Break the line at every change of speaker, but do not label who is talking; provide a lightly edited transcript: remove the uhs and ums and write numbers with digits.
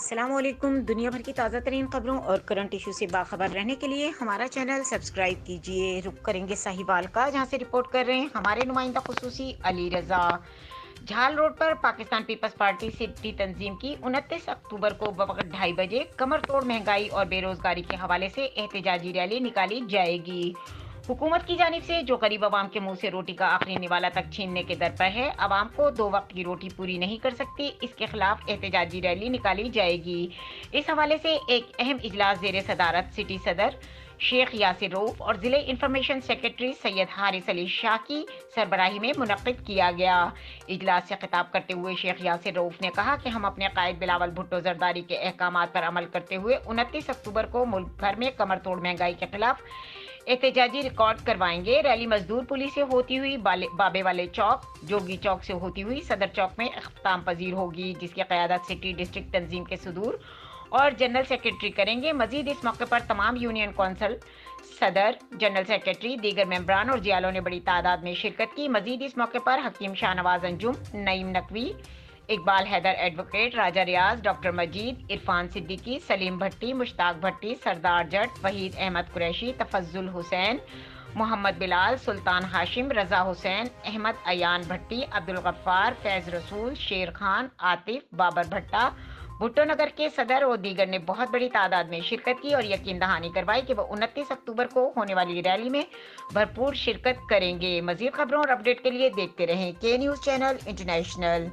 السلام علیکم۔ دنیا بھر کی تازہ ترین خبروں اور کرنٹ ایشو سے باخبر رہنے کے لیے ہمارا چینل سبسکرائب کیجیے۔ رک کریں گے ساہیوال کا، جہاں سے رپورٹ کر رہے ہیں ہمارے نمائندہ خصوصی علی رضا۔ جھال روڈ پر پاکستان پیپلز پارٹی سٹی تنظیم کی 29 اکتوبر کو بوقت 2:30 بجے کمر توڑ مہنگائی اور بے روزگاری کے حوالے سے احتجاجی ریلی نکالی جائے گی۔ حکومت کی جانب سے جو غریب عوام کے منہ سے روٹی کا آخری نوالہ تک چھیننے کے در پر ہے، عوام کو 2 وقت کی روٹی پوری نہیں کر سکتی، اس کے خلاف احتجاجی ریلی نکالی جائے گی۔ اس حوالے سے ایک اہم اجلاس زیر صدارت سٹی صدر شیخ یاسر رؤف اور ضلع انفارمیشن سیکرٹری سید حارث علی شاہ کی سربراہی میں منعقد کیا گیا۔ اجلاس سے خطاب کرتے ہوئے شیخ یاسر رؤف نے کہا کہ ہم اپنے قائد بلاول بھٹو زرداری کے احکامات پر عمل کرتے ہوئے 29 اکتوبر کو ملک بھر میں کمر توڑ مہنگائی کے خلاف احتجاجی ریکارڈ کروائیں گے۔ ریلی مزدور پلی سے ہوتی ہوئی بابے والے چوک، جوگی چوک سے ہوتی ہوئی صدر چوک میں اختتام پذیر ہوگی، جس کی قیادت سٹی ڈسٹرکٹ تنظیم کے صدور اور جنرل سیکرٹری کریں گے۔ مزید اس موقع پر تمام یونین کونسل، صدر، جنرل سیکرٹری، دیگر ممبران اور جیالوں نے بڑی تعداد میں شرکت کی۔ مزید اس موقع پر حکیم شاہ نواز انجم، نعیم نقوی، اقبال حیدر ایڈوکیٹ، راجہ ریاض، ڈاکٹر مجید، عرفان صدیقی، سلیم بھٹی، مشتاق بھٹی، سردار جٹ، وحید احمد قریشی، تفضل حسین، محمد بلال، سلطان ہاشم، رضا حسین، احمد ایان بھٹی، عبدالغفار، فیض رسول، شیر خان، عاطف، بابر بھٹا، بھٹو نگر کے صدر اور دیگر نے بہت بڑی تعداد میں شرکت کی اور یقین دہانی کروائی کہ وہ 29 اکتوبر کو ہونے والی ریلی میں بھرپور شرکت کریں گے۔ مزید خبروں اور اپڈیٹ کے لیے دیکھتے رہیں کے نیوز چینل انٹرنیشنل۔